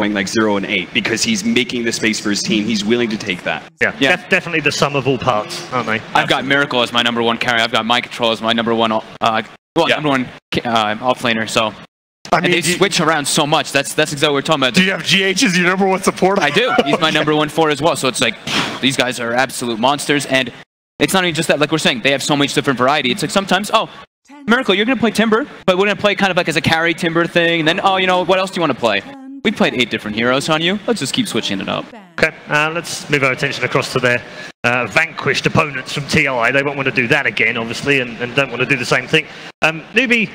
going like 0 and 8 because he's making the space for his team. He's willing to take that. Yeah. Definitely the sum of all parts, aren't they? I've got Miracle as my #1 carry. I've got My Control as my #1 #1 offlaner. So I mean, they switch around so much. That's exactly what we're talking about. Do you have GH as your #1 support? I do. He's my #1 4 as well. So it's like these guys are absolute monsters. And it's not even just that. Like we're saying, they have so much different variety. It's like sometimes, oh, Miracle, you're going to play Timber, but we're going to play kind of like as a carry Timber thing. And then, oh, you know, what else do you want to play? We played 8 different heroes on you. Let's just keep switching it up. Okay, let's move our attention across to their vanquished opponents from TI. They won't want to do that again, obviously, and don't want to do the same thing. Newbee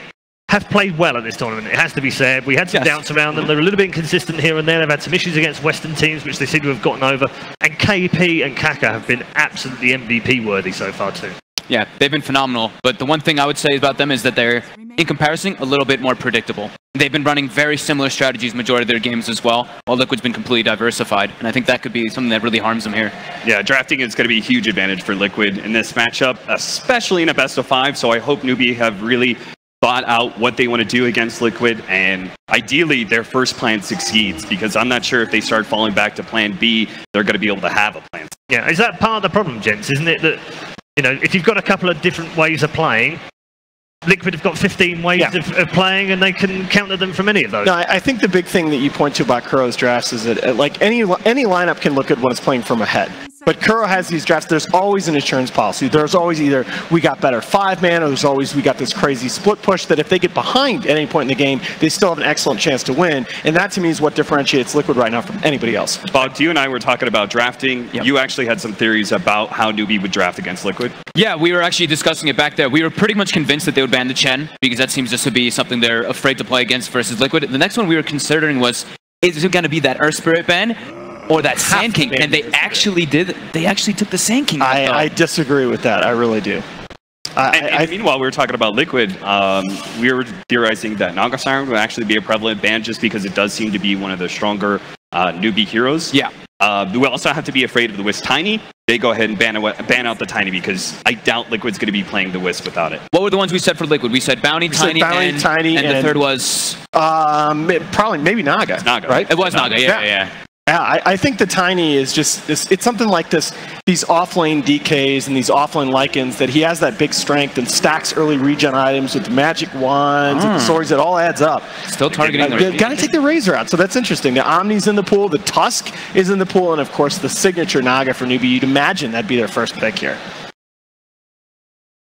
have played well at this tournament, it has to be said. We had some doubts around them. They're a little bit inconsistent here and there. They've had some issues against Western teams, which they seem to have gotten over. And KP and Kaka have been absolutely MVP worthy so far too. Yeah, they've been phenomenal. But the one thing I would say about them is that they're, in comparison, a little bit more predictable. They've been running very similar strategies majority of their games as well, while Liquid's been completely diversified. And I think that could be something that really harms them here. Yeah, drafting is going to be a huge advantage for Liquid in this matchup, especially in a best of 5. So I hope Newbee have really thought out what they want to do against Liquid, and ideally their first plan succeeds, because I'm not sure if they start falling back to plan B, they're going to be able to have a plan. Yeah, is that part of the problem, gents? Isn't it that, you know, if you've got a couple of different ways of playing, Liquid have got 15 ways of playing, and they can counter them from any of those. No, I think the big thing that you point to about Kuro's drafts is that like any lineup can look good when it's playing from ahead. But Kuro has these drafts, there's always an insurance policy. There's always either we got better 5-man, or there's always we got this crazy split push that if they get behind at any point in the game, they still have an excellent chance to win. And that to me is what differentiates Liquid right now from anybody else. Bob, you and I were talking about drafting. You actually had some theories about how Newbee would draft against Liquid. Yeah, we were actually discussing it back there. We were pretty much convinced that they would ban the Chen, because that seems just to be something they're afraid to play against versus Liquid. The next one we were considering was, is it going to be that Earth Spirit ban? Or that Sand King, and they actually did. They actually took the Sand King. I disagree with that. I really do. Meanwhile, we were talking about Liquid. We were theorizing that Naga Siren would actually be a prevalent ban, just because it does seem to be one of the stronger Newbee heroes. Yeah. We also have to be afraid of the Wisp Tiny. They go ahead and ban out the Tiny, because I doubt Liquid's going to be playing the Wisp without it. What were the ones we said for Liquid? We said Bounty, Tiny, and the third was probably maybe Naga. It's Naga, right? It was Naga. Yeah. Yeah, I think the Tiny is just, it's something like this, these offlane DKs and these offlane Lycans, that he has that big strength and stacks early regen items with the magic wands and the swords. It all adds up. Still targeting the Gotta take the Razor out, so that's interesting. The Omni's in the pool, the Tusk is in the pool, and of course the signature Naga for Newbee. You'd imagine that'd be their first pick here.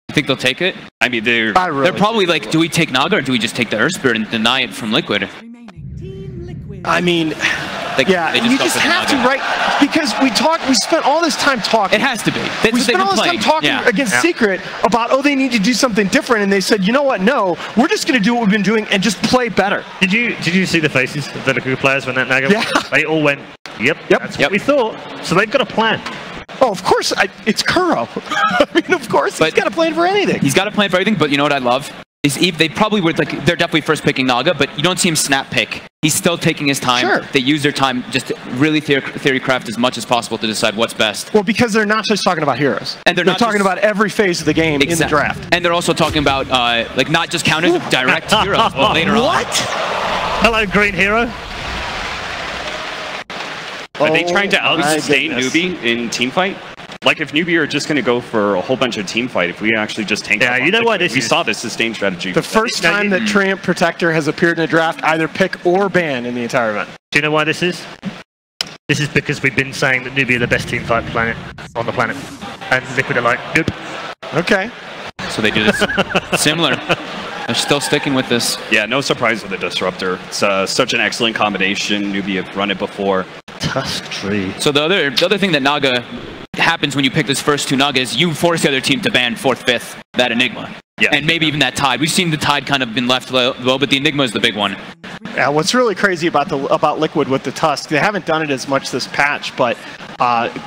You think they'll take it? I mean, they're probably like, do we take Naga or do we just take the Earth Spirit and deny it from Liquid? I mean, yeah, you just have to, right? Because we spent all this time talking. It has to be. We spent all this time talking against Secret about, oh, they need to do something different, and they said, you know what? No, we're just going to do what we've been doing and just play better. Did you see the faces of the Liquid players when that Naga? They all went, yep. That's what we thought. So they've got a plan. Oh, of course, it's Kuro. I mean, of course, he's got a plan for anything. He's got a plan for everything, but you know what I love? Is they probably were like, they're definitely first picking Naga, but you don't see him snap pick. He's still taking his time. Sure. They use their time just to really theory craft as much as possible to decide what's best. Well, because they're not just talking about heroes. And they're not talking about every phase of the game in the draft. And they're also talking about like not just counters, but direct heroes later on. What? Hello, Green Hero. Are they trying to out-sustain Newbee in teamfight? Like, if Newbee are just going to go for a whole bunch of team fight, if we actually just tank up you know what this is? We saw this sustain strategy. The first time that Treant Protector has appeared in a draft, either pick or ban in the entire event. Do you know why this is? This is because we've been saying that Newbee are the best team fight planet on the planet. And Liquid are like, nope. Okay. So they do this similar. They're still sticking with this. Yeah, no surprise with the Disruptor. It's such an excellent combination. Newbee have run it before. Tusk Tree. So the other thing that Naga happens when you pick this first two Naga is you force the other team to ban 4th, 5th, that Enigma. Yeah. And maybe even that Tide. We've seen the Tide kind of been left low, but the Enigma is the big one. Yeah, what's really crazy about Liquid with the Tusk, they haven't done it as much this patch, but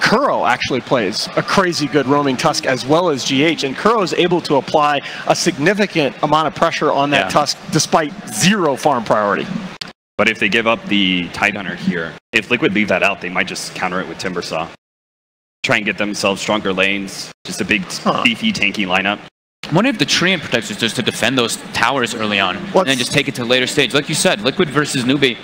Kuro actually plays a crazy good roaming Tusk as well as GH, and Kuro is able to apply a significant amount of pressure on that Tusk despite 0 farm priority. But if they give up the Tidehunter here, if Liquid leave that out, they might just counter it with Timbersaw. Try and get themselves stronger lanes, just a big, beefy, tanky lineup. I wonder if the Treant Protector is just to defend those towers early on, and then just take it to a later stage. Like you said, Liquid versus Newbee.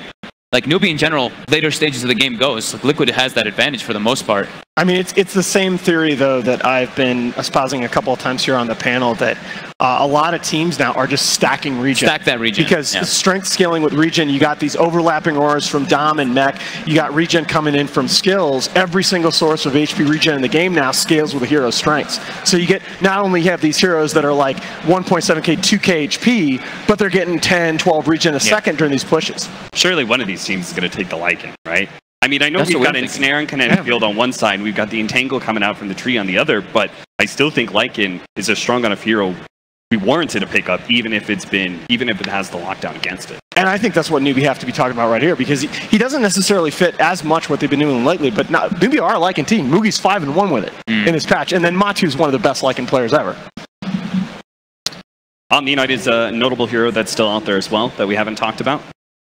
like Newbee in general, later stages of the game goes. Like Liquid has that advantage for the most part. I mean, it's the same theory, though, that I've been espousing a couple of times here on the panel, that a lot of teams now are just stacking regen. Stack that regen. Because strength scaling with regen, you got these overlapping auras from Dom and Mech. You got regen coming in from skills. Every single source of HP regen in the game now scales with a hero's strengths. So you get, not only have these heroes that are like 1.7k, 2k HP, but they're getting 10, 12 regen a second during these pushes. Surely one of these teams is going to take the Lycan, right? I mean, I know we've got Ensnare and Kinetic Field on one side, we've got the Entangle coming out from the tree on the other, but I still think Lycan is a strong enough hero we warranted a pickup, even if it has the lockdown against it. And I think that's what Newbee have to be talking about right here, because he doesn't necessarily fit as much what they've been doing lately, but Newbee are a Lycan team. Mugi's 5-1 with it in this patch, and then Matu's one of the best Lycan players ever. Omni-Knight is a notable hero that's still out there as well, that we haven't talked about,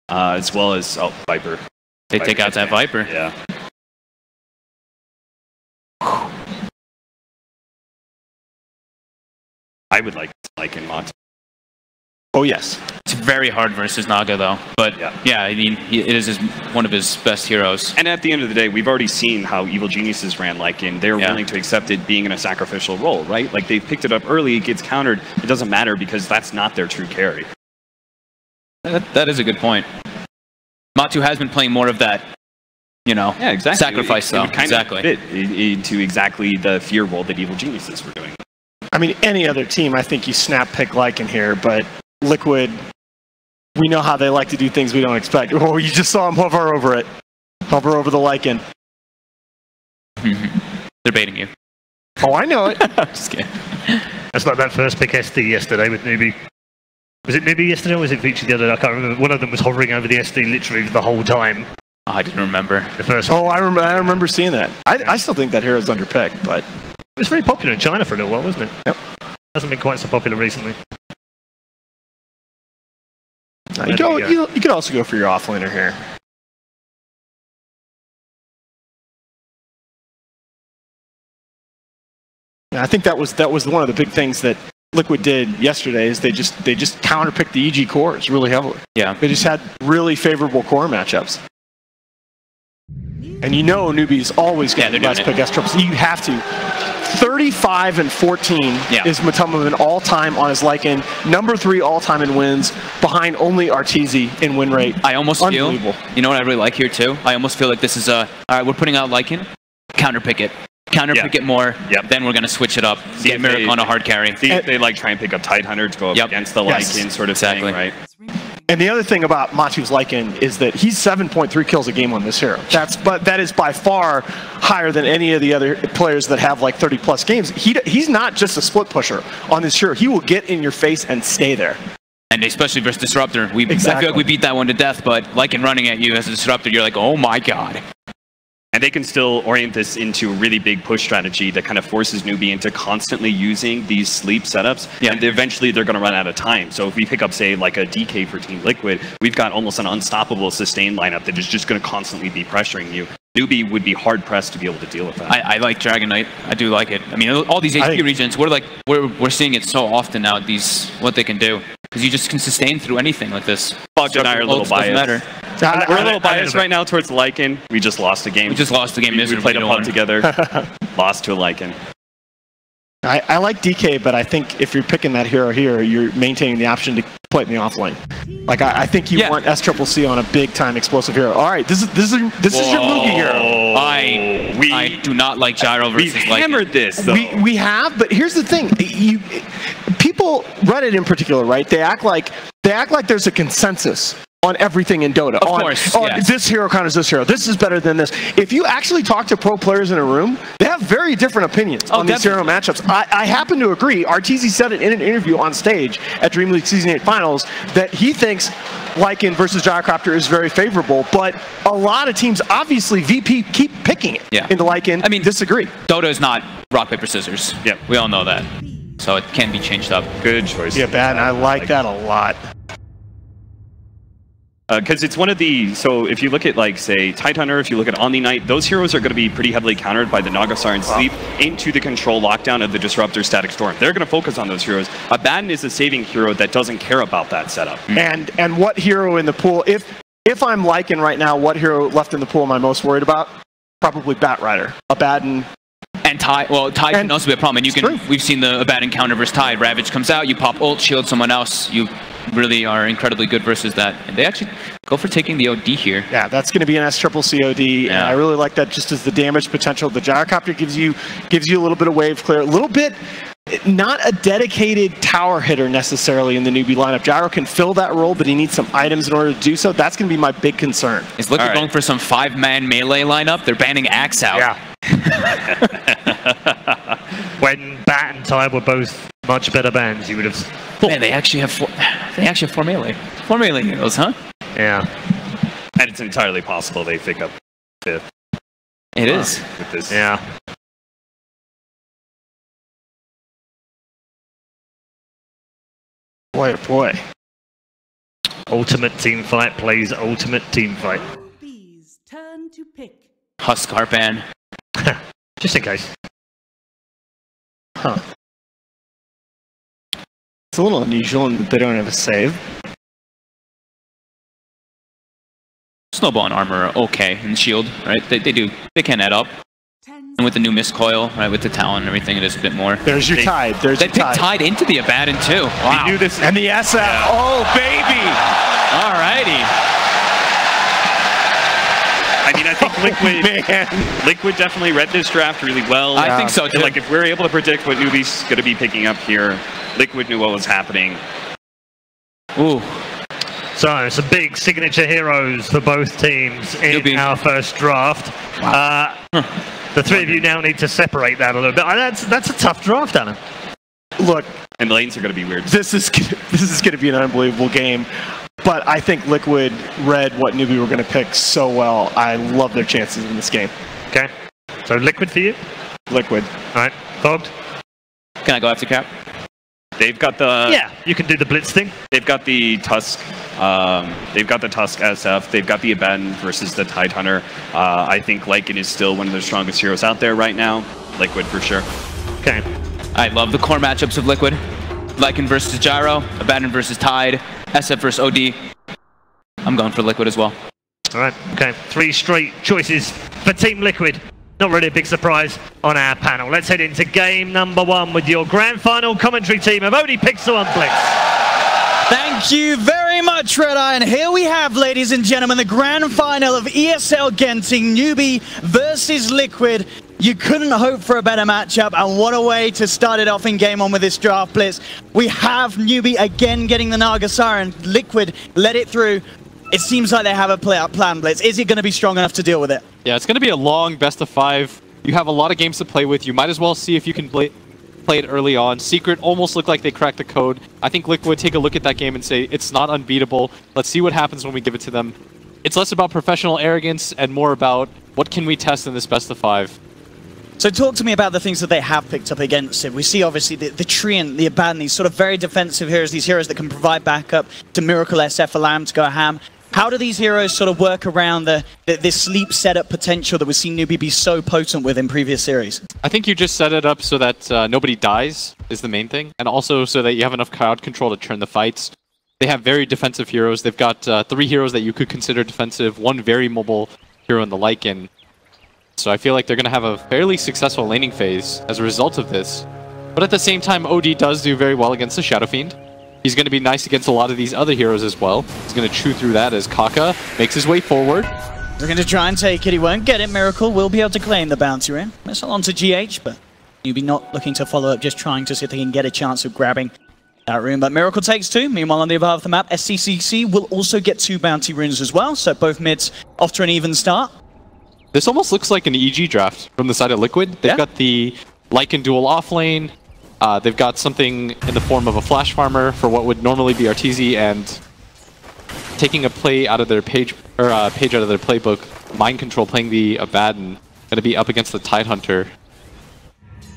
as well as, Viper. They take out that Viper. Yeah. I would like in Matu. Oh, yes. It's very hard versus Naga, though. But, yeah I mean, it is one of his best heroes. And at the end of the day, we've already seen how Evil Geniuses ran Lycan. They're willing to accept it being in a sacrificial role, right? Like, they've picked it up early, it gets countered. It doesn't matter because that's not their true carry. That is a good point. Matu has been playing more of that, you know, sacrifice, though. Exactly. Fit into exactly the fear role that Evil Geniuses were doing. I mean, any other team, I think you snap pick Lycan here, but Liquid, we know how they like to do things we don't expect. Oh, you just saw him hover over it. Hover over the Lycan. They're baiting you. Oh, I know it. Just kidding. That's like that first pick SD yesterday with Newbee. Was it Newbee yesterday or was it featured the other day? I can't remember. One of them was hovering over the SD literally the whole time. Oh, I didn't remember. The first one. I remember seeing that. I still think that hero's underpicked, but... It was very popular in China for a little while, wasn't it? Yep. Hasn't been quite so popular recently. You could also go for your offlaner here. And I think that was one of the big things that Liquid did yesterday is they just counterpicked the EG cores really heavily. Yeah. They just had really favorable core matchups. And you know Newbee's always going to best pick S-Triple. You have to. 35-14 is Matoma all-time on his Lycan. Number 3 all-time in wins, behind only Arteezy in win rate. I almost feel, you know what I really like here too? I almost feel like this is all right, we're putting out Lycan, counterpick it. Counterpick it more, then we're going to switch it up. Get Miracle on a hard carry. See if they like try and pick up Tidehunter to go up against the Lycan sort of thing, right? And the other thing about Matu's Lycan is that he's 7.3 kills a game on this hero. That is by far higher than any of the other players that have like 30+ games. He's not just a split pusher on this hero. He will get in your face and stay there. And especially versus Disruptor. I feel like we beat that one to death, but Lycan running at you as a Disruptor, you're like, oh my god. And they can still orient this into a really big push strategy that kind of forces Newbee into constantly using these sleep setups. And eventually they're going to run out of time. So if we pick up, say, like a DK for Team Liquid, we've got almost an unstoppable sustain lineup that is just going to constantly be pressuring you. Newbee would be hard-pressed to be able to deal with that. I like Dragon Knight. I do like it. I mean, all these HP regions, we're seeing it so often now, what they can do. Because you just can sustain through anything like this. Bogdan and I are a little biased. We're a little biased right now towards Lycan. We just lost a game. We just lost the game. We played a pub together. Lost to a Lycan. I like DK, but I think if you're picking that hero here, you're maintaining the option to play it in the offlane. Like I think you want SCCC on a big-time explosive hero. All right, this is your Mugi hero. I do not like Gyro versus Lycan. We've hammered this, though. We have, but here's the thing. People, Reddit in particular, right? They act like there's a consensus on everything in Dota. Of course, this hero counters this hero. This is better than this. If you actually talk to pro players in a room, they have very different opinions on these hero matchups. I happen to agree. Arteezy said it in an interview on stage at Dream League Season 8 Finals that he thinks Lycan versus Gyrocopter is very favorable, but a lot of teams, obviously VP, keep picking it into Lycan. I mean, disagree. Dota is not rock, paper, scissors. Yeah, we all know that. So it can be changed up. Good choice. Yeah, bad. I like that a lot. Because it's one of the, so if you look at like, say, Tidehunter, if you look at Omni-Knight, those heroes are going to be pretty heavily countered by the Nagasar and Sleep into the control lockdown of the Disruptor Static Storm. They're going to focus on those heroes. Abaddon is a saving hero that doesn't care about that setup. And what hero in the pool, if if I'm liking right now, what hero left in the pool am I most worried about? Probably Batrider. Abaddon. And Tide, well, Tide can also be a problem. And you can, we've seen the Abaddon counter versus Tide. Ravage comes out, you pop ult, shield someone else. You really are incredibly good versus that. And they actually go for taking the OD here. Yeah, that's going to be an S-triple-C-OD. And I really like that just as the damage potential. The Gyrocopter gives you a little bit of wave clear. A little bit, not a dedicated tower hitter necessarily in the newbie lineup. Gyro can fill that role, but he needs some items in order to do so. That's going to be my big concern. Is Liquid going for some 5-man melee lineup? They're banning Axe out. Yeah. When Bat and Tide were both much better bans, you would have thought. Man, they actually have 4 melee. 4 melee heroes, huh? Yeah. And it's entirely possible they pick up 5th. It is. With this. Yeah. Boy, oh boy. Ultimate team fight plays ultimate team fight. Bees turn to pick. Huskar ban. Just in case. Huh. It's a little unusual in that they don't have a save. Snowball and armor are okay, and shield, right? They can add up. And with the new Miscoil, right, with the Talon and everything, it is a bit more. There's your Tide. There's They your picked Tide into the Abaddon too. Wow. You knew this. And the SF. Yeah. Oh, baby. Alrighty. I mean, I think Liquid definitely read this draft really well. I think so too. And, like, if we're able to predict what Newbee's going to be picking up here, Liquid knew what was happening. Ooh. So, some big signature heroes for both teams in Newbee. our first draft. Wow. The three of you now need to separate that a little bit. That's a tough draft, Alan. Look, And the lanes are going to be weird. this is going to be an unbelievable game. But I think Liquid read what Newbee were going to pick so well. I love their chances in this game. Okay. So, Liquid for you? Liquid. All right. Fogged? Can I go after Cap? They've got the Yeah, you can do the Blitz thing. They've got the Tusk. They've got the Tusk SF. They've got the Abaddon versus the Tide Hunter. I think Lycan is still one of the strongest heroes out there right now. Liquid for sure. Okay. I love the core matchups of Liquid. Lycan versus Gyro, Abaddon versus Tide, SF versus OD. I'm going for Liquid as well. All right. Okay. 3 straight choices for Team Liquid. Not really a big surprise on our panel. Let's head into game number 1 with your grand final commentary team of OD Pixel and Blitz. Thank you very much, Red Eye. And here we have, ladies and gentlemen, the grand final of ESL Genting, Newbee versus Liquid. You couldn't hope for a better matchup, and what a way to start it off in game 1 with this draft blitz. We have Newbee again getting the Naga Siren. Liquid let it through. It seems like they have a plan, Blitz. Is it going to be strong enough to deal with it? Yeah, it's going to be a long best of 5. You have a lot of games to play with. You might as well see if you can play it early on. Secret almost looked like they cracked the code. I think Liquid take a look at that game and say, it's not unbeatable. Let's see what happens when we give it to them. It's less about professional arrogance and more about what can we test in this best of 5. So talk to me about the things that they have picked up against it. We see obviously the Treant, the Abaddon, these sort of very defensive heroes, these heroes that can provide backup to Miracle SF, allow him to go ham. How do these heroes sort of work around this sleep setup potential that we've seen Newbee be so potent with in previous series? I think you just set it up so that nobody dies is the main thing, and also so that you have enough crowd control to turn the fights. They have very defensive heroes. They've got 3 heroes that you could consider defensive, 1 very mobile hero in the Lycan. So I feel like they're going to have a fairly successful laning phase as a result of this. But at the same time, OD does do very well against the Shadow Fiend. He's going to be nice against a lot of these other heroes as well. He's going to chew through that as Kaka makes his way forward. They're going to try and take it. He won't get it. Miracle will be able to claim the bounty ring. Missile onto GH, but Newbee not looking to follow up, just trying to see if they can get a chance of grabbing that rune. But Miracle takes 2. Meanwhile, on the above the map, SCCC will also get 2 bounty runes as well. So both mids off to an even start. This almost looks like an EG draft from the side of Liquid. They've got the Lycan dual offlane. They've got something in the form of a flash farmer for what would normally be RTZ, and taking a play out of their page out of their playbook. Mind control playing the Abaddon, going to be up against the Tide Hunter.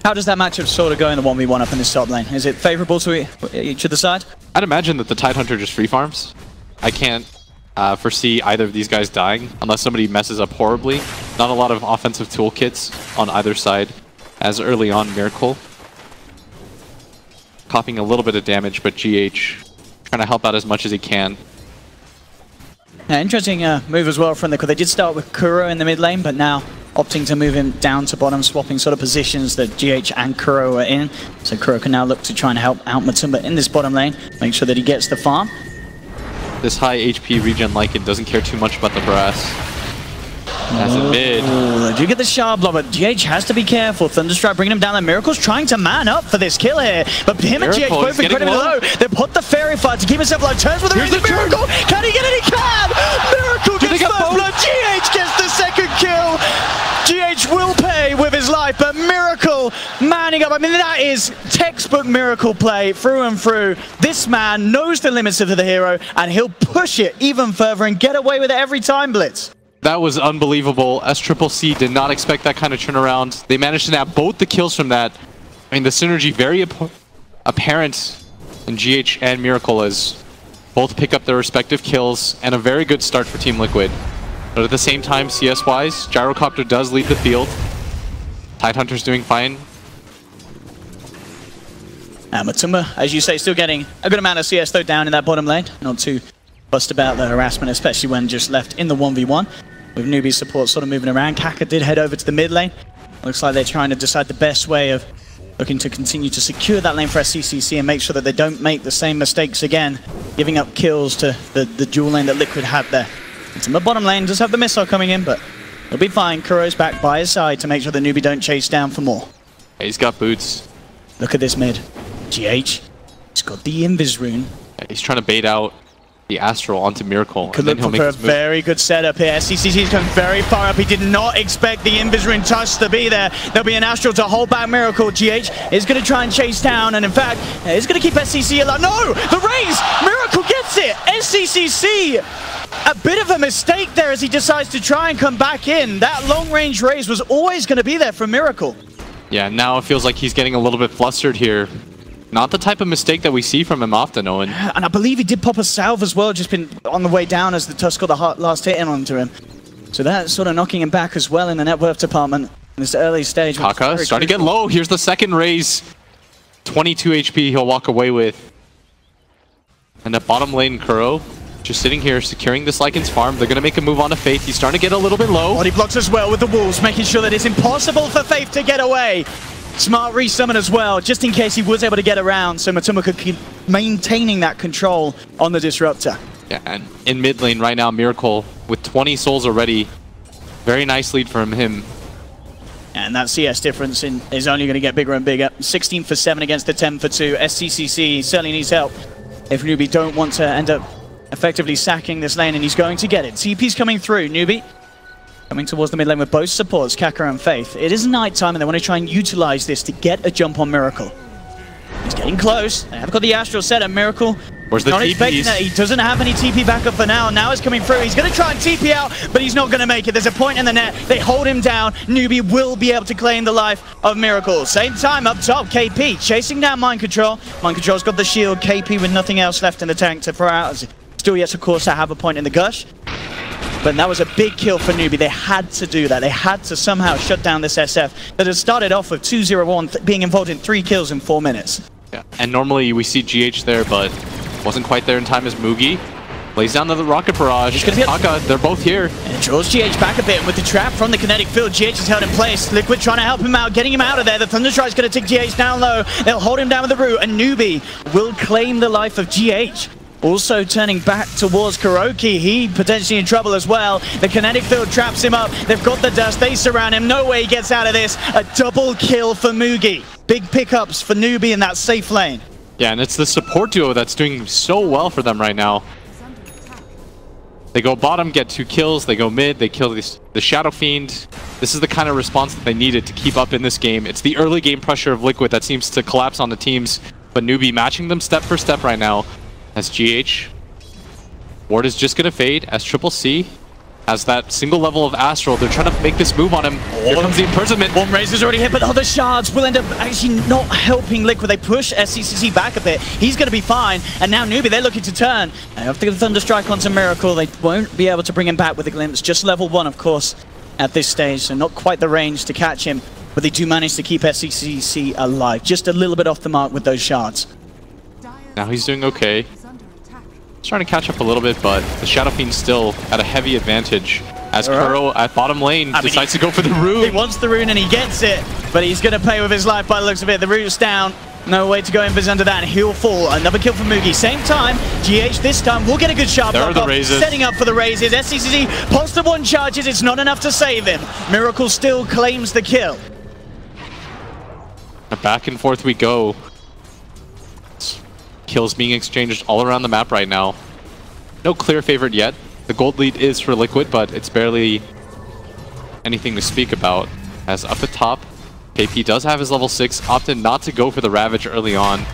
How does that matchup sort of go in the 1v1 up in this top lane? Is it favorable to each of the side? I'd imagine that the Tide Hunter just free farms. I can't foresee either of these guys dying unless somebody messes up horribly. Not a lot of offensive toolkits on either side, as early on Miracle copying a little bit of damage, but GH trying to help out as much as he can. Yeah, interesting move as well from Liquid. They did start with Kuro in the mid lane, but now opting to move him down to bottom, swapping sort of positions that GH and Kuro are in. So Kuro can now look to try and help out Matumba in this bottom lane, make sure that he gets the farm. This high HP regen Lycan doesn't care too much about the brass. As a mid. They do get the shard block, but GH has to be careful. Thunderstrike bringing him down there. Miracle's trying to man up for this kill here, but him and GH both incredibly low. They put the Fairy Fire to keep himself alive. Turns with a raise. Miracle! Can he get it? He can! Miracle gets first blood. GH gets the second kill. GH will pay with his life, but Miracle manning up. I mean, that is textbook Miracle play through and through. This man knows the limits of the hero, and he'll push it even further and get away with it every time, Blitz. That was unbelievable. SCCC did not expect that kind of turnaround. They managed to nab both the kills from that. I mean, the synergy very apparent in GH and Miracle as both pick up their respective kills, and a very good start for Team Liquid. But at the same time, CS-wise, Gyrocopter does lead the field. Tidehunter's doing fine. Matumba, as you say, still getting a good amount of CS though down in that bottom lane. Not too fussed about the harassment, especially when just left in the 1v1. With Newbee's support sort of moving around, Kaka did head over to the mid lane. Looks like they're trying to decide the best way of looking to continue to secure that lane for SCCC and make sure that they don't make the same mistakes again, giving up kills to the dual lane that Liquid had there. It's in the bottom lane, does have the missile coming in, but he'll be fine. Kuro's back by his side to make sure that Newbee don't chase down for more. He's got boots. Look at this mid. GH, he's got the Invis rune. Yeah, he's trying to bait out the Astral onto Miracle. Could look for a very good setup here. SCCC's come very far up. He did not expect the Invis rune touch to be there. There'll be an Astral to hold back Miracle. GH is going to try and chase down, and in fact, he's going to keep SCCC alive. No! The raise! Miracle gets it! SCCC! A bit of a mistake there as he decides to try and come back in. That long-range raise was always going to be there for Miracle. Yeah, now it feels like he's getting a little bit flustered here. Not the type of mistake that we see from him often, Owen. And I believe he did pop a salve as well, just been on the way down as the Tusk got the last hit in onto him. So that's sort of knocking him back as well in the net worth department in this early stage. Kaka starting to get low. Here's the second raise. 22 HP he'll walk away with. And at bottom lane, Kuro just sitting here, securing this Lycan's farm. They're going to make a move on to Faith. He's starting to get a little bit low. Body blocks as well with the wolves, making sure that it's impossible for Faith to get away. Smart resummon as well, just in case he was able to get around, so Matumba could keep maintaining that control on the Disruptor. Yeah, and in mid lane right now, Miracle with 20 souls already. Very nice lead from him. And that CS difference is only going to get bigger and bigger. 16 for 7 against the 10 for 2. SCCC certainly needs help if Newbee don't want to end up effectively sacking this lane, and he's going to get it. TP's coming through. Newbee coming towards the mid lane with both supports, Kaka and Faith. It is night time, and they want to try and utilize this to get a jump on Miracle. He's getting close. They have got the Astral set at Miracle. Where's the not TPs? expecting that. He doesn't have any TP backup for now. Now it's coming through. He's going to try and TP out, but he's not going to make it. There's a point in the net. They hold him down. Newbee will be able to claim the life of Miracle. Same time up top, KP chasing down Mind Control. Mind Control's got the shield. KP with nothing else left in the tank to throw out. Still yet, of course, to have a point in the Gush. But that was a big kill for Newbee. They had to do that. They had to somehow shut down this SF that had started off with 2-0-1, being involved in 3 kills in 4 minutes. Yeah. And normally we see GH there, but wasn't quite there in time as Mugi lays down the rocket barrage. Kaka, they're both here. And draws GH back a bit, and with the trap from the kinetic field, GH is held in place. Liquid trying to help him out, getting him out of there. The Thunderstrike's going to take GH down low. They'll hold him down with the root, and Newbee will claim the life of GH. Also turning back towards Kuroki, he potentially in trouble as well. The kinetic field traps him up. They've got the dust, they surround him. No way he gets out of this. A double kill for Mugi. Big pickups for Newbee in that safe lane. Yeah, and it's the support duo that's doing so well for them right now. They go bottom, get 2 kills. They go mid, they kill the Shadow Fiend. This is the kind of response that they needed to keep up in this game. It's the early game pressure of Liquid that seems to collapse on the teams, but Newbee matching them step for step right now. As GH, Ward is just going to fade as CCC has that single level of Astral. They're trying to make this move on him. Here comes the imprisonment. One raise is already hit, but the shards will end up actually not helping Liquid. They push SCCC back a bit. He's going to be fine. And now Newbee, they're looking to turn. They have to get the Thunderstrike onto Miracle. They won't be able to bring him back with a glimpse. Just level 1, of course, at this stage. So not quite the range to catch him. But they do manage to keep SCCC alive. Just a little bit off the mark with those shards. Now he's doing okay. trying to catch up a little bit, but the Shadow Fiend's still at a heavy advantage as Kuro at bottom lane decides to go for the rune. He wants the rune and he gets it, but he's going to pay with his life by the looks of it. The rune's down. No way to go invis under that, and he'll fall. Another kill from Mugi. Same time, GH this time will get a good shot. There are the raises. Setting up for the raises. SCCC pulse of 1 charges. It's not enough to save him. Miracle still claims the kill. Back and forth we go. Kills being exchanged all around the map right now. No clear favorite yet. The gold lead is for Liquid, but it's barely anything to speak about. As up at top, KP does have his level 6, opted not to go for the Ravage early on.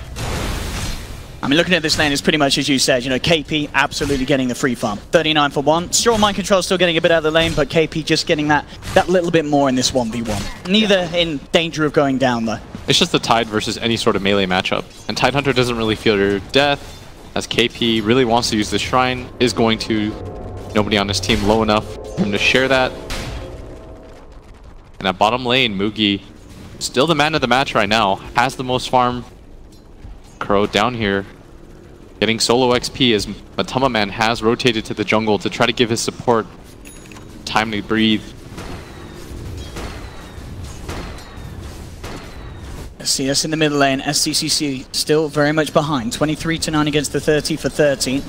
I mean, looking at this lane, it's pretty much as you said. You know, KP absolutely getting the free farm. 39 for 1. Sure, Mind Control still getting a bit out of the lane, but KP just getting that little bit more in this 1v1. Neither in danger of going down, though. It's just the Tide versus any sort of melee matchup. And Tidehunter doesn't really feel your death, as KP really wants to use the Shrine, is going to. Nobody on his team low enough for him to share that. And at bottom lane, Mugi, still the man of the match right now, has the most farm. Kuro down here, getting solo XP as Matama Man has rotated to the jungle to try to give his support time to breathe. CS in the middle lane, SCCC still very much behind. 23-9 against the 30 for 13.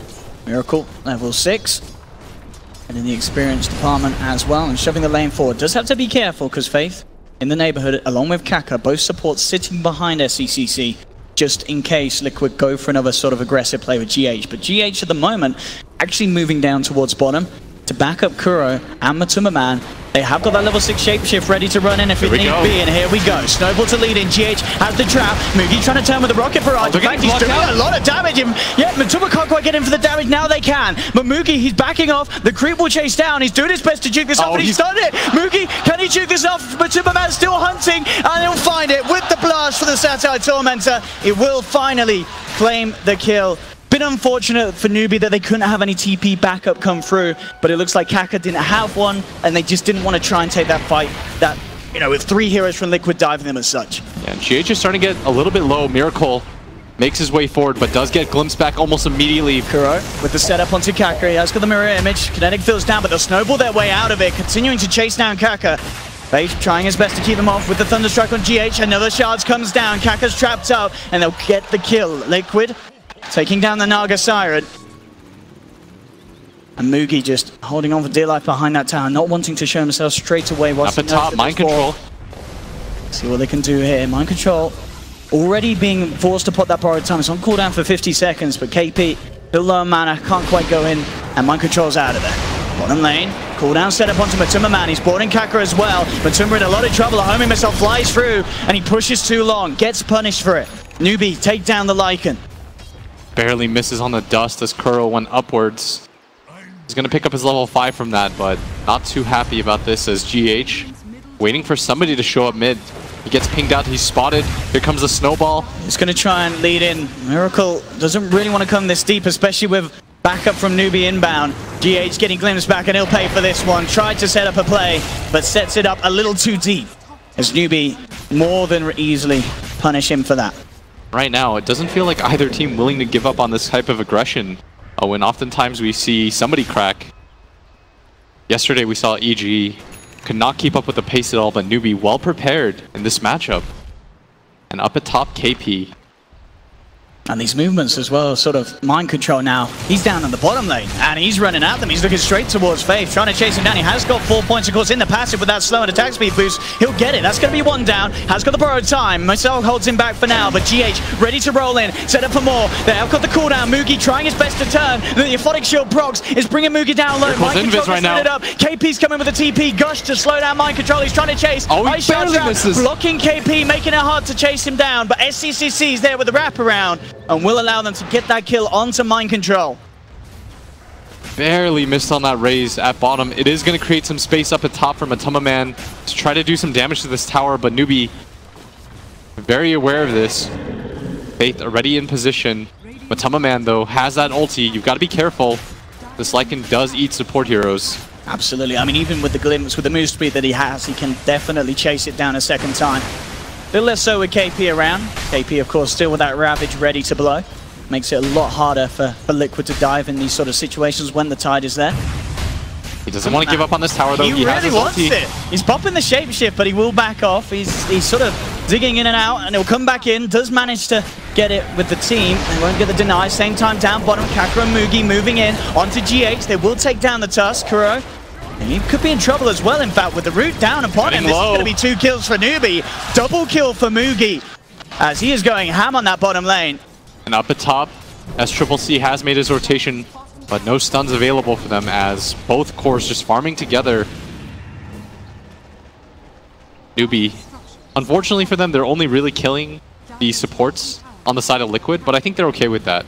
Miracle, level 6. And in the experience department as well, and shoving the lane forward. Does have to be careful, because Faith in the neighborhood, along with Kaka, both supports sitting behind SCCC, just in case Liquid go for another sort of aggressive play with GH. But GH at the moment, actually moving down towards bottom to back up Kuro and Matuma Man. They have got that level 6 shapeshift ready to run in if it need be, and here we go. Snowball to lead in, GH has the trap. Mugi trying to turn with the rocket barrage. In fact, he's doing a lot of damage. Yeah, Matuma can't quite get in for the damage. Now they can. But Mugi, he's backing off. The creep will chase down. He's doing his best to juke this off, but he's done it. Mugi, can he juke this off? Matuma Man's still hunting, and he'll find it with the blast for the Satire Tormentor. It will finally claim the kill. Bit unfortunate for Newbee that they couldn't have any TP backup come through, but it looks like Kaka didn't have one, and they just didn't want to try and take that fight, that, you know, with 3 heroes from Liquid diving them as such. Yeah, and GH is starting to get a little bit low. Miracle makes his way forward, but does get glimpsed back almost immediately. Kuro with the setup onto Kaka. He has got the mirror image. Kinetic fills down, but they'll snowball their way out of it, continuing to chase down Kaka. Faith trying his best to keep them off with the Thunderstruck on GH. Another shards comes down. Kaka's trapped up, and they'll get the kill. Liquid taking down the Naga Siren. And Mugi just holding on for dear life behind that tower, not wanting to show himself straight away. Up at top, Mind Control. See what they can do here. Mind Control already being forced to put that borrowed time. It's on cooldown for 50 seconds, but KP, still low mana, can't quite go in, and Mind Control's out of there. Bottom lane, cooldown set up onto Matuma Man. He's boarding Kaka as well. Matuma in a lot of trouble. A homing missile flies through, and he pushes too long. Gets punished for it. Newbee take down the Lycan. Barely misses on the dust as Kuro went upwards. He's going to pick up his level 5 from that, but not too happy about this as GH waiting for somebody to show up mid. He gets pinged out, he's spotted. Here comes the snowball. He's going to try and lead in. Miracle doesn't really want to come this deep, especially with backup from Newbee inbound. GH getting glimpsed back, and he'll pay for this one. Tried to set up a play, but sets it up a little too deep, as Newbee more than easily punish him for that. Right now, it doesn't feel like either team willing to give up on this type of aggression. When oftentimes we see somebody crack. Yesterday we saw EG could not keep up with the pace at all, but Newbee well prepared in this matchup. And up at top, KP. And these movements as well, sort of mind control now. He's down in the bottom lane, and he's running at them. He's looking straight towards Faith, trying to chase him down. He has got 4 points, of course, in the passive with that slow and attack speed boost. He'll get it. That's going to be 1 down. Has got the borrowed time. Marcel holds him back for now, but GH ready to roll in. Set up for more. They have got the cooldown. Mugi trying his best to turn. The Aphotic Shield procs is bringing Mugi down low. Mind control right now. It up. KP's coming with a TP. Gush to slow down mind control. He's trying to chase. Oh, he barely misses. Blocking KP, making it hard to chase him down, but SCCC's there with the wraparound and will allow them to get that kill onto mind control. Barely missed on that raise at bottom. It is going to create some space up at top for Matama Man to try to do some damage to this tower, but Newbee very aware of this. Faith already in position. Matama Man, though, has that ulti. You've got to be careful. This Lycan does eat support heroes. Absolutely. I mean, even with the glimpse, with the move speed that he has, he can definitely chase it down a second time. A little less so with KP around. KP, of course, still with that Ravage ready to blow. makes it a lot harder for Liquid to dive in these sort of situations when the tide is there. He doesn't want to give up on this tower, though. He really wants it. He's popping the shapeshift, but he will back off. He's sort of digging in and out, and he'll come back in. Does manage to get it with the team. They won't get the deny. Same time down bottom, Kaka and Mugi moving in onto GH. They will take down the Tusk. Kuro, and he could be in trouble as well, in fact, with the root down upon him. This is going to be 2 kills for Newbee. Double kill for Mugi, as he is going ham on that bottom lane. And up at top, as Triple C has made his rotation, but no stuns available for them as both cores just farming together. Newbee, unfortunately for them, they're only really killing the supports on the side of Liquid, but I think they're okay with that.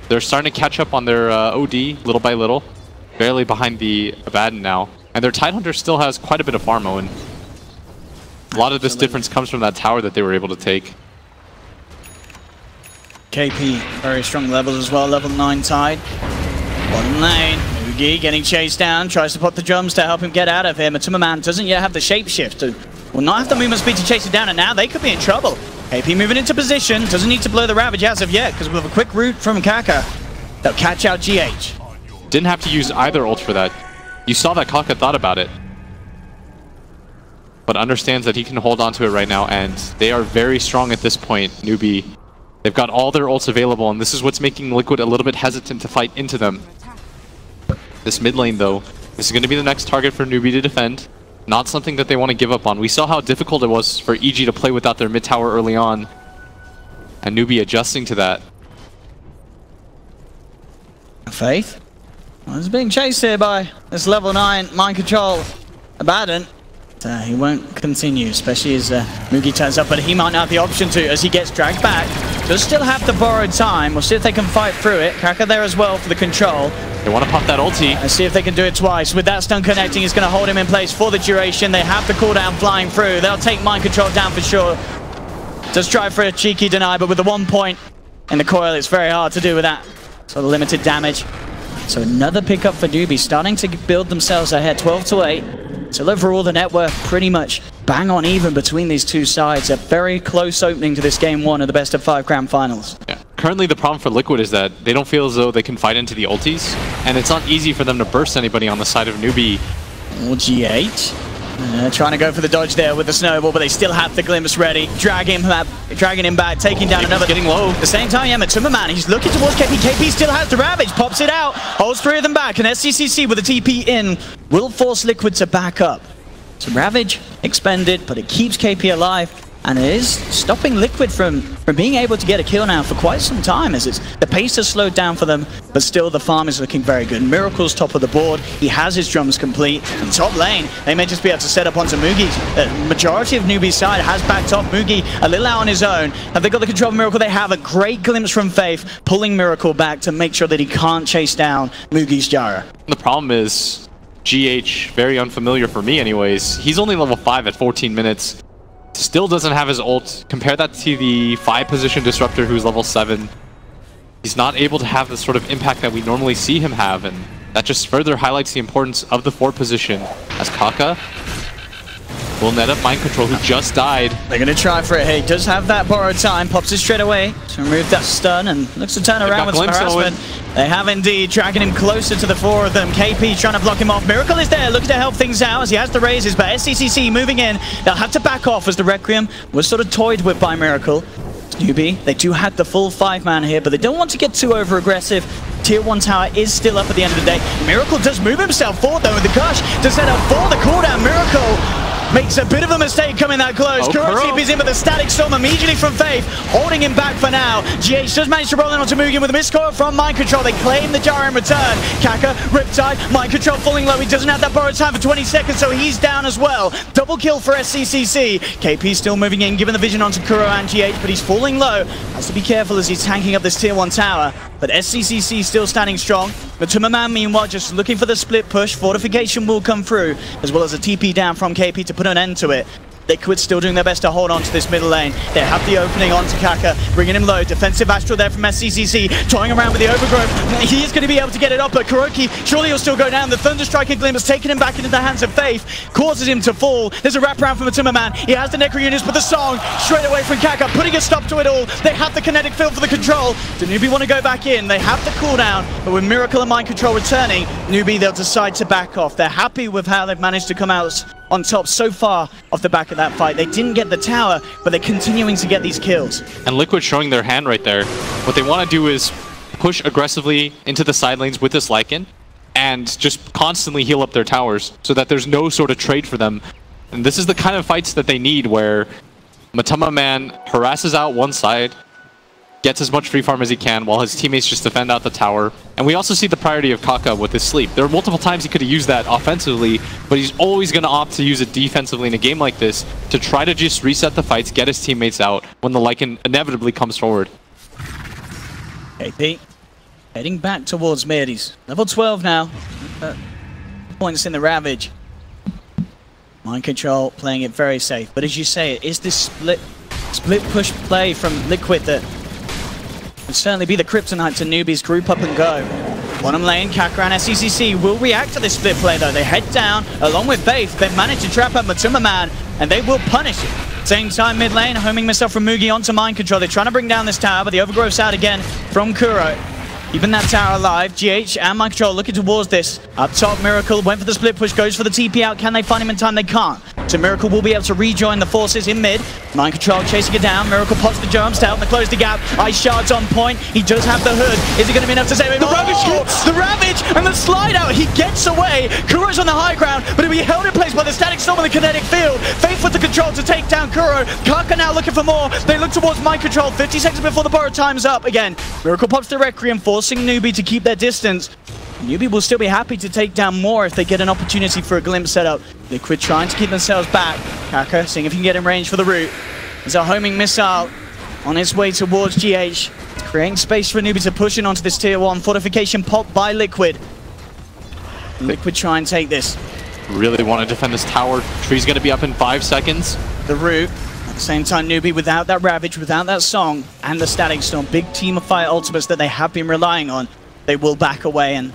They're starting to catch up on their OD little by little, barely behind the Abaddon now. And their Tidehunter still has quite a bit of farm, Owen. A lot of this difference comes from that tower that they were able to take. KP, very strong levels as well, level 9 Tide. Bottom lane, Mugi getting chased down, tries to pop the drums to help him get out of here. Matuma doesn't yet have the shapeshift. Will not have the movement speed to chase it down, and now they could be in trouble. KP moving into position, doesn't need to blow the Ravage as of yet, because we have a quick route from Kaka. They'll catch out GH. Didn't have to use either ult for that. You saw that Kaka thought about it, but understands that he can hold on to it right now, and they are very strong at this point, Newbee. They've got all their ults available, and this is what's making Liquid a little bit hesitant to fight into them. This mid lane, though, this is going to be the next target for Newbee to defend. Not something that they want to give up on. We saw how difficult it was for EG to play without their mid tower early on, and Newbee adjusting to that. Faith? Well, he's being chased here by this level 9 mind control Abaddon. He won't continue, especially as Mugi turns up, but he might not have the option to as he gets dragged back. Does still have to borrow time. We'll see if they can fight through it. Kaka there as well for the control. They want to pop that ulti. Let's see if they can do it twice. With that stun connecting, it's going to hold him in place for the duration. They have the cooldown flying through. They'll take mind control down for sure. Does try for a cheeky deny, but with the 1 point in the coil, it's very hard to do with that sort of limited damage. So another pickup for Newbee, starting to build themselves ahead, 12-8. So overall, the net worth pretty much bang on even between these two sides. A very close opening to this game 1 of the best of 5 grand finals. Yeah. Currently, the problem for Liquid is that they don't feel as though they can fight into the ultis, and it's not easy for them to burst anybody on the side of Newbee. Or G8. Trying to go for the dodge there with the snowball, but they still have the glimpse ready. Dragging him back, taking down another. Getting low. At the same time, yeah, Matuma, he's looking towards KP. KP still has the Ravage, pops it out, holds 3 of them back, and SCCC with the TP in will force Liquid to back up. So Ravage expended, but it keeps KP alive, and it is stopping Liquid from being able to get a kill now for quite some time, as the pace has slowed down for them, but still the farm is looking very good. Miracle's top of the board, he has his drums complete. In top lane, they may just be able to set up onto Mugi's. Majority of Newbee's side has backed off. Mugi a little out on his own. Have they got the control of Miracle? They have. A great glimpse from Faith, pulling Miracle back to make sure that he can't chase down Mugi's Jara. The problem is GH, very unfamiliar for me anyways. He's only level 5 at 14 minutes. Still doesn't have his ult. Compare that to the 5 position Disruptor who's level 7. He's not able to have the sort of impact that we normally see him have, and that just further highlights the importance of the 4 position, as Kaka will net up Mind Control, who just died. They're going to try for it. He does have that borrowed time, pops it straight away to remove that stun, and looks to turn around with some harassment. They have indeed, dragging him closer to the 4 of them. KP trying to block him off. Miracle is there, looking to help things out as he has the raises, but SCCC moving in. They'll have to back off as the Requiem was sort of toyed with by Miracle. Newbee, they do have the full 5-man here, but they don't want to get too over-aggressive. Tier 1 tower is still up at the end of the day. Miracle does move himself forward though, and the Gush to set up for the cooldown. Miracle makes a bit of a mistake coming that close. Kuro TP's in with a static storm immediately from Faith, holding him back for now. GH does manage to roll in onto Mugen with a miscoil from Mind Control. They claim the Jara in return. Kaka, Riptide, Mind Control falling low. He doesn't have that borrowed time for 20 seconds, so he's down as well. Double kill for SCCC. KP still moving in, giving the vision onto Kuro and GH, but he's falling low. Has to be careful as he's tanking up this tier 1 tower. But SCCC still standing strong. Matuma, meanwhile, just looking for the split push. Fortification will come through, as well as a TP down from KP to put an end to it. Liquid still doing their best to hold on to this middle lane. They have the opening onto Kaka, bringing him low. Defensive Astral there from SCCC, toying around with the overgrowth. He is going to be able to get it up, but Kuroki, surely he'll still go down. The Thunderstrike and Glimmer's taking him back into the hands of Faith, causes him to fall. There's a wraparound from Matuma Man. He has the Necro units, but the song straight away from Kaka, putting a stop to it all. They have the kinetic field for the control. Do NewBee want to go back in? They have the cooldown, but with Miracle and Mind Control returning, NewBee, they'll decide to back off. They're happy with how they've managed to come out on top so far off the back of that fight. They didn't get the tower, but they're continuing to get these kills. And Liquid showing their hand right there. What they want to do is push aggressively into the side lanes with this Lycan and just constantly heal up their towers so that there's no sort of trade for them. And this is the kind of fights that they need, where Matuma Man harasses out one side, gets as much free farm as he can while his teammates just defend out the tower. And we also see the priority of Kaka with his sleep. There are multiple times he could have used that offensively, but he's always going to opt to use it defensively in a game like this to try to just reset the fights, get his teammates out when the Lycan inevitably comes forward. KP heading back towards mid. He's level 12 now. Points in the Ravage. Mind Control playing it very safe. But as you say, it is this split push play from Liquid that would certainly be the kryptonite to NewBee's group up and go. Bottom lane, Kaka and SCCC will react to this split play though. They head down along with Faith. They've managed to trap up Matuma Man and they will punish it. Same time mid lane, homing missile from Mugi onto Mind Control. They're trying to bring down this tower, but the overgrowth's out again from Kuro. Keeping that tower alive. GH and Mind Control looking towards this. Up top, Miracle went for the split push, goes for the TP out. Can they find him in time? They can't. So Miracle will be able to rejoin the forces in mid. Mind Control chasing it down. Miracle pops the jumps to help them close the gap. Ice Shard's on point. He does have the hood. Is it going to be enough to save him? The Ravage hits! The Ravage and the slide out. He gets away. Kuro's on the high ground, but he'll be held in place by the static storm and the kinetic field. Faith with the control to take down Kuro. Kaka now looking for more. They look towards Mind Control. 50 seconds before the borrowed time's up again. Miracle pops the Requiem, forcing NewBee to keep their distance. NewBee will still be happy to take down more if they get an opportunity for a glimpse setup. Liquid trying to keep themselves back. Kaka seeing if he can get in range for the root. There's a homing missile on its way towards GH. Creating space for NewBee to push in onto this tier 1. Fortification popped by Liquid. Liquid try and take this. Really want to defend this tower. Tree's going to be up in 5 seconds. The root. At the same time, NewBee without that Ravage, without that song, and the Static Storm, big team of fire ultimates that they have been relying on, they will back away and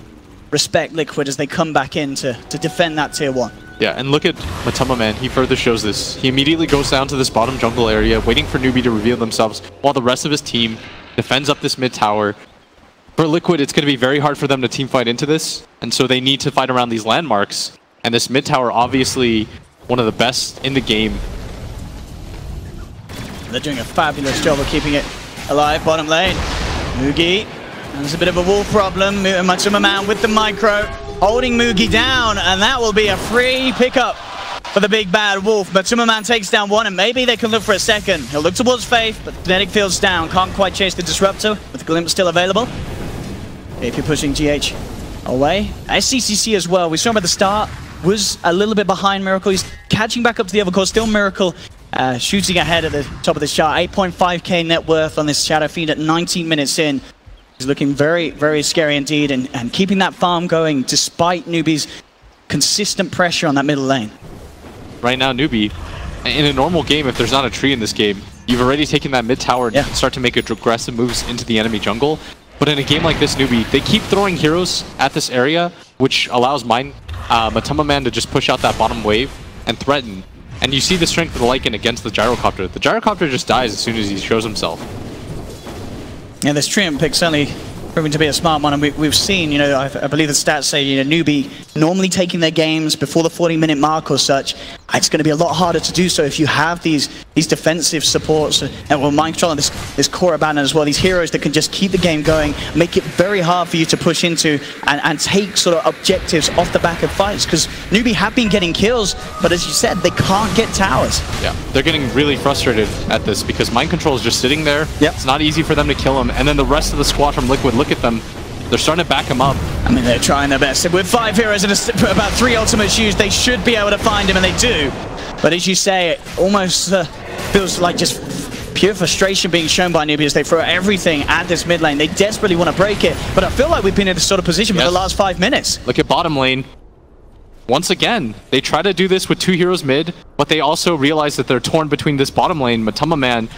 respect Liquid as they come back in to defend that tier 1. Yeah, and look at Matuma Man. He further shows this. He immediately goes down to this bottom jungle area, waiting for NewBee to reveal themselves, while the rest of his team defends up this mid tower. For Liquid, it's going to be very hard for them to team fight into this, and so they need to fight around these landmarks. And this mid tower, obviously one of the best in the game. They're doing a fabulous job of keeping it alive. Bottom lane, Mugi. There's a bit of a wolf problem. Matuma Man with the micro, holding Mugi down, and that will be a free pickup for the big bad wolf. Matuma Man takes down one, and maybe they can look for a second. He'll look towards Faith, but kinetic field's down. Can't quite chase the disruptor, with the glimpse still available. If you're pushing GH away. SCCC as well. We saw him at the start. Was a little bit behind Miracle. He's catching back up to the other course. Still Miracle shooting ahead at the top of the chart. 8.5k net worth on this Shadow Fiend at 19 minutes in. He's looking very, very scary indeed, and keeping that farm going despite NewBee's consistent pressure on that middle lane. Right now, NewBee, in a normal game, if there's not a tree in this game, you've already taken that mid tower and start to make aggressive moves into the enemy jungle. But in a game like this, NewBee, they keep throwing heroes at this area, which allows Matuma Man to just push out that bottom wave and threaten. And you see the strength of the Lycan against the Gyrocopter. The Gyrocopter just dies as soon as he shows himself. Yeah, this Treant pick certainly proving to be a smart one, and we've seen, you know, I believe the stats say, you know, NewBee normally taking their games before the 40-minute mark or such. It's going to be a lot harder to do so if you have these defensive supports, and well, Mind Control and this core abandon as well, these heroes that can just keep the game going, make it very hard for you to push into and take sort of objectives off the back of fights, because NewBee have been getting kills, but as you said, they can't get towers. Yeah, they're getting really frustrated at this because Mind Control is just sitting there. Yep. It's not easy for them to kill him, and then the rest of the squad from Liquid, look at them. They're starting to back him up. I mean, they're trying their best. With 5 heroes and about 3 ultimates used, they should be able to find him, and they do. But as you say, it almost feels like just pure frustration being shown by NewBee as they throw everything at this mid lane. They desperately want to break it, but I feel like we've been in this sort of position for the last 5 minutes. Look at bottom lane. once again, they try to do this with 2 heroes mid, but they also realize that they're torn between this bottom lane. Matuma Man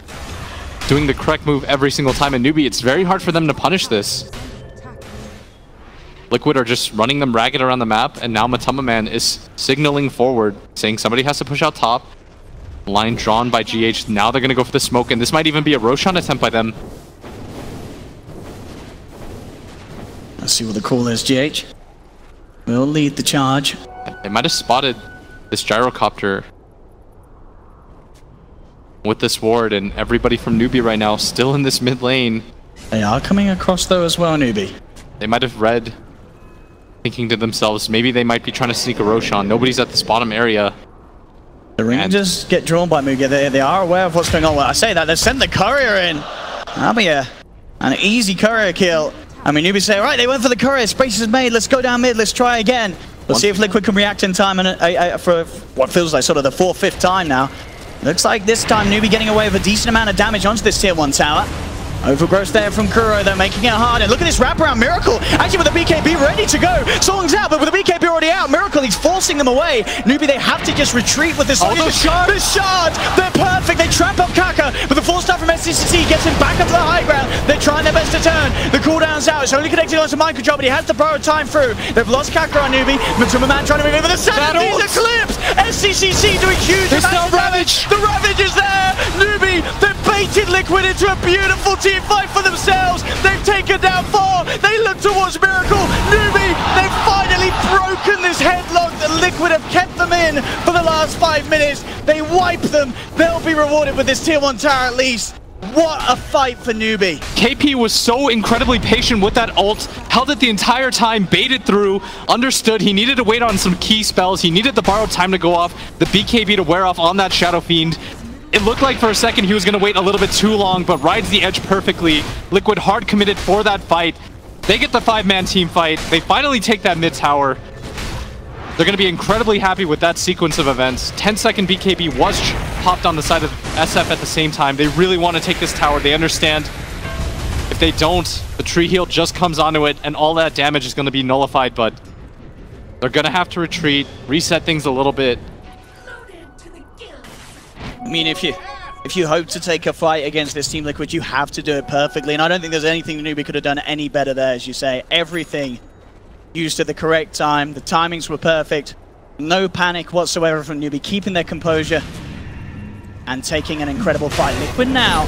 doing the correct move every single time, and Newbee, it's very hard for them to punish this. Liquid are just running them ragged around the map, and now Matuma Man is signaling forward, saying somebody has to push out top. Line drawn by GH. Now they're going to go for the smoke, and this might even be a Roshan attempt by them. Let's see what the call is. GH will lead the charge. They might have spotted this gyrocopter with this ward, and everybody from Newbee right now still in this mid lane. They are coming across though as well, Newbee. They might have read, thinking to themselves, maybe they might be trying to sneak a Roshan. Nobody's at this bottom area. The Rangers get drawn by Mugi. They are aware of what's going on. Well, I say that, they've sent the courier in. That'll be an easy courier kill. I mean, Newbee say, right, they went for the courier, space is made, let's go down mid, let's try again. We'll see if Liquid can react in time, and for what feels like sort of the 4th, 5th time now. Looks like this time Newbee getting away with a decent amount of damage onto this tier 1 tower. Overgrowth there from Kuro, they're making it hard, and look at this wraparound Miracle, actually with the BKB ready to go. Song's out, but with the BKB already out, Miracle, he's forcing them away. Newbee, they have to just retreat with this. Oh, the shards! The shards, they're perfect, they trap up Kaka, but the 4-star from SCCC gets him back up to the high ground. They're trying their best to turn, the cooldown's out, it's only connecting onto mind control, but he has to borrow time through. They've lost Kaka on Newbee, Matuma Man trying to move over the Sanity's eclipse! SCCC doing huge amounts of damage! The Ravage is there! Newbee, they've baited Liquid into a beautiful team fight for themselves! They've taken down 4, they look towards Miracle, Newbee, they've finally broken this headlock that Liquid have kept them in for the last 5 minutes. They wipe them, they'll be rewarded with this tier 1 tower at least. What a fight for Newbee. KP was so incredibly patient with that ult, held it the entire time, baited through, understood he needed to wait on some key spells, he needed the borrowed time to go off, the BKB to wear off on that Shadow Fiend. It looked like for a second he was going to wait a little bit too long, but rides the edge perfectly. Liquid hard committed for that fight. They get the 5-man team fight. They finally take that mid tower. They're going to be incredibly happy with that sequence of events. 10-second BKB was popped on the side of SF at the same time. They really want to take this tower. They understand if they don't, the tree heal just comes onto it and all that damage is going to be nullified, but they're going to have to retreat, reset things a little bit. I mean, if you hope to take a fight against this Team Liquid, you have to do it perfectly, and I don't think there's anything Newbee could have done any better there, as you say. Everything used at the correct time, the timings were perfect, no panic whatsoever from Newbee, keeping their composure and taking an incredible fight. Liquid now.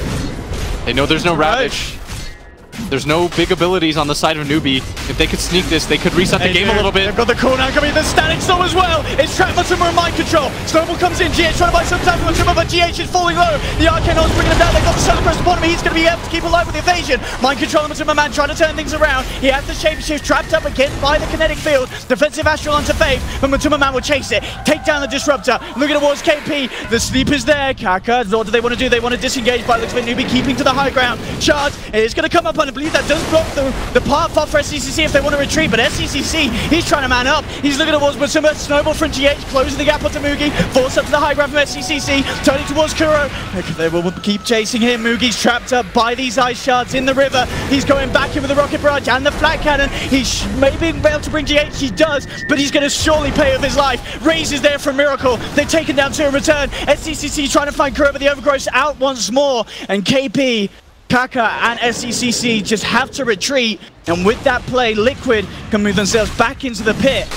They know there's no Ravage. There's no big abilities on the side of Newbee. If they could sneak this, they could reset the game a little bit. They've got the cooldown coming, the static storm as well. It's trapped Matuma and mind control. Snowball comes in, GH trying to buy some time for Matuma, but GH is falling low. The Arcane Knowledge bringing him down. They've got the Solar Crest upon him. He's going to be able to keep alive with the evasion. Mind control and Matuma Man trying to turn things around. He has the shapeshift trapped up again by the kinetic field. Defensive Astral onto Faith, but Matuma Man will chase it. Take down the Disruptor. Looking towards KP. The sleep is there. Kaka, what do they want to do? They want to disengage by the looks of it. Newbee keeping to the high ground. Charge. It's going to come up on, I believe that does block the part far for SCCC if they want to retreat, but SCCC, he's trying to man up. He's looking towards Matuma. Snowball from GH, closing the gap onto Mugi. Force up to the high ground from SCCC, turning towards Kuro. They will keep chasing him. Mugi's trapped up by these ice shards in the river. He's going back in with the rocket barrage and the flat cannon. He may be able to bring GH, he does, but he's going to surely pay with his life. Raze is there for a miracle. They've taken down 2 in return. SCCC trying to find Kuro, but the overgrowth's out once more, and KP, Kaka and SCCC just have to retreat, and with that play, Liquid can move themselves back into the pit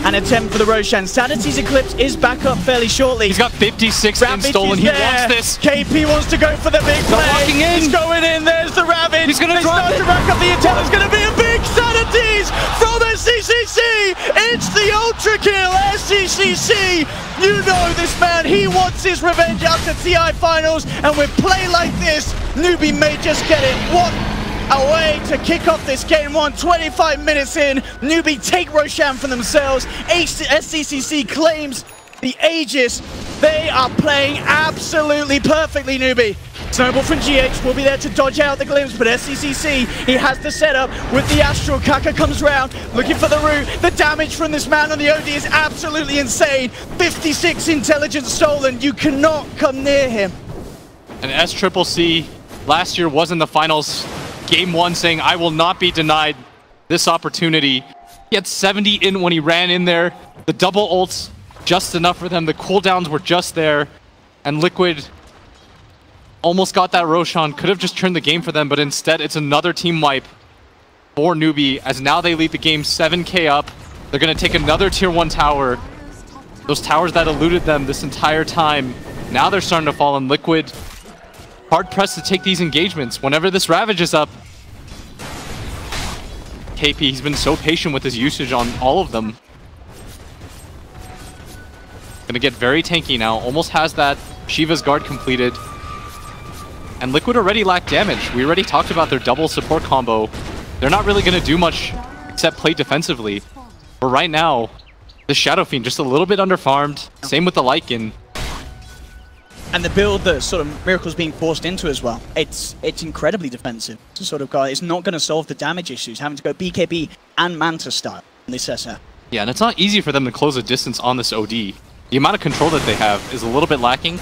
and attempt for the Roshan. Sanity's Eclipse is back up fairly shortly. He's got 56 stolen. He wants this. KP wants to go for the big play. Walking in. He's going in. There's the Ravage. He's going to start to rack up the intel. It's going to be a big Sanity's from SCCC. It's the ultra kill. SCCC. You know this man. He wants his revenge after TI finals, and with play like this, Newbee may just get it. What a way to kick off this game 1, 25 minutes in. Newbee take Roshan for themselves. SCCC claims the Aegis. They are playing absolutely perfectly, Newbee. Snowball from GH will be there to dodge out the glimpse, but SCCC, he has the setup with the Astral. Kaka comes round, looking for the root. The damage from this man on the OD is absolutely insane. 56 intelligence stolen. You cannot come near him. And SCCC last year was in the finals. Game 1 saying, I will not be denied this opportunity. He had 70 in when he ran in there. The double ults, just enough for them. The cooldowns were just there. And Liquid almost got that Roshan. Could have just turned the game for them, but instead it's another team wipe for Newbee, as now they lead the game 7k up. They're going to take another tier 1 tower. Those towers that eluded them this entire time, now they're starting to fall, and Liquid hard-pressed to take these engagements. Whenever this Ravage is up, KP, he's been so patient with his usage on all of them. Gonna get very tanky now, almost has that Shiva's guard completed. And Liquid already lack damage. We already talked about their double support combo. They're not really going to do much except play defensively. But right now, the Shadow Fiend just a little bit underfarmed. Same with the Lycan. And the build that sort of Miracle's being forced into as well. It's incredibly defensive. It's a sort of guy. It's not going to solve the damage issues, having to go BKB and Manta style in this SF. Yeah, and it's not easy for them to close a distance on this OD. The amount of control that they have is a little bit lacking.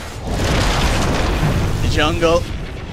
The jungle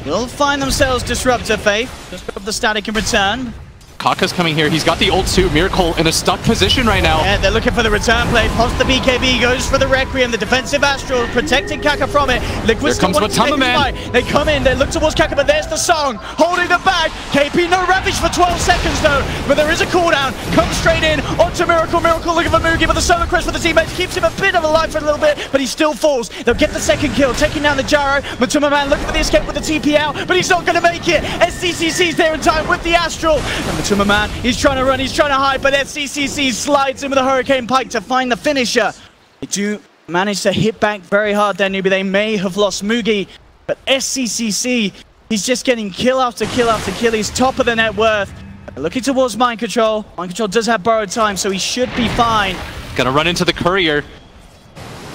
will find themselves Disruptor Faith. Disrupt the static in return. Kaka's coming here. He's got the ult too. Miracle in a stuck position right now. Yeah, they're looking for the return play. Pops the BKB, goes for the Requiem. The defensive Astral protecting Kaka from it. Liquid Here comes Matama Man. They come in, they look towards Kaka, but there's the song. Holding the bag. KP, no Ravage for 12 seconds though. But there is a cooldown. Comes straight in onto Miracle. Miracle looking for Mugi, but the Solar Crest for the teammates keeps him a bit of a life for a little bit, but he still falls. They'll get the second kill, taking down the Gyro. Matuma Man looking for the escape with the TP out, but he's not going to make it. SCCC's there in time with the Astral. And Matuma Man, he's trying to run, he's trying to hide, but SCCC slides in with a Hurricane Pike to find the finisher. They do manage to hit back very hard there, Newbie. They may have lost Mugi, but SCCC, he's just getting kill after kill after kill. He's top of the net worth. Looking towards Mind Control. Mind Control does have borrowed time, so he should be fine. Gonna run into the courier.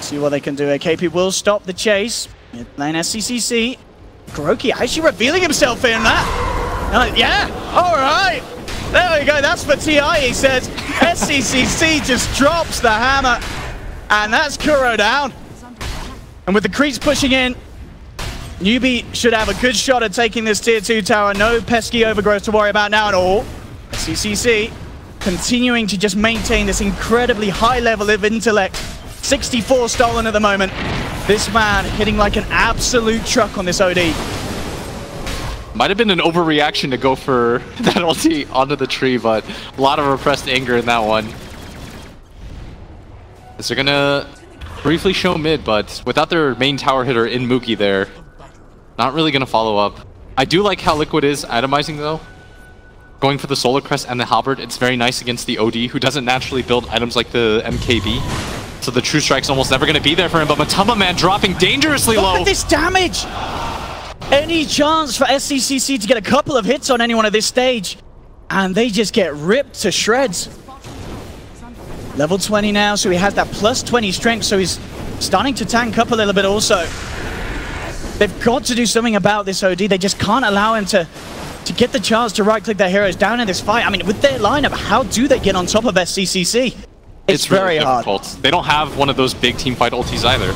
See what they can do. KP will stop the chase. Mid lane SCCC. Kuroki actually revealing himself in that. Yeah, all right. There we go, that's for TI, he says. SCCC just drops the hammer. And that's Kuro down. And with the creeps pushing in, Newbee should have a good shot at taking this tier 2 tower. No pesky overgrowth to worry about now at all. SCCC continuing to just maintain this incredibly high level of intellect. 64 stolen at the moment. This man hitting like an absolute truck on this OD. Might have been an overreaction to go for that ulti onto the tree, but a lot of repressed anger in that one. As they're gonna briefly show mid, but without their main tower hitter in Mookie there, not really gonna follow up. I do like how Liquid is itemizing though. Going for the Solar Crest and the Halberd, it's very nice against the OD, who doesn't naturally build items like the MKB. So the True Strike's almost never gonna be there for him, but Matama Man dropping dangerously low. Look at this damage! Any chance for SCCC to get a couple of hits on anyone at this stage, and they just get ripped to shreds. Level 20 now, so he has that plus 20 strength, so he's starting to tank up a little bit also. They've got to do something about this OD. They just can't allow him to get the chance to right-click their heroes down in this fight. I mean, with their lineup, how do they get on top of SCCC? It's very really hard. Difficult. They don't have one of those big team fight ultis either.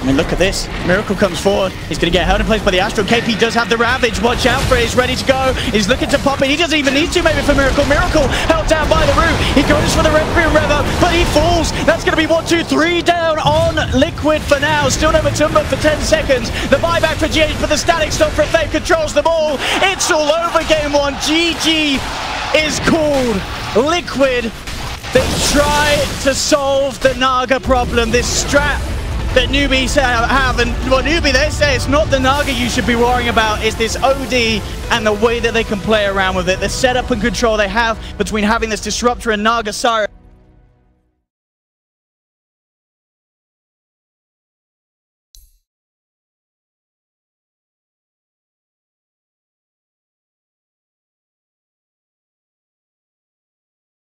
I mean, look at this. Miracle comes forward. He's going to get held in place by the Astral. KP does have the Ravage. Watch out for it. He's ready to go. He's looking to pop it. He doesn't even need to maybe for Miracle. Miracle held down by the root. He goes for the Requiem Revo, but he falls. That's going to be 1, 2, 3 down on Liquid for now. Still no Matumba for 10 seconds. The buyback for GH for the static stop for Faith controls the ball. It's all over game 1. GG is called. Liquid, they try to solve the Naga problem. This strat that Newbee have, and what Newbee, they say it's not the Naga you should be worrying about, it's this OD and the way that they can play around with it. The setup and control they have between having this Disruptor and Naga Siren.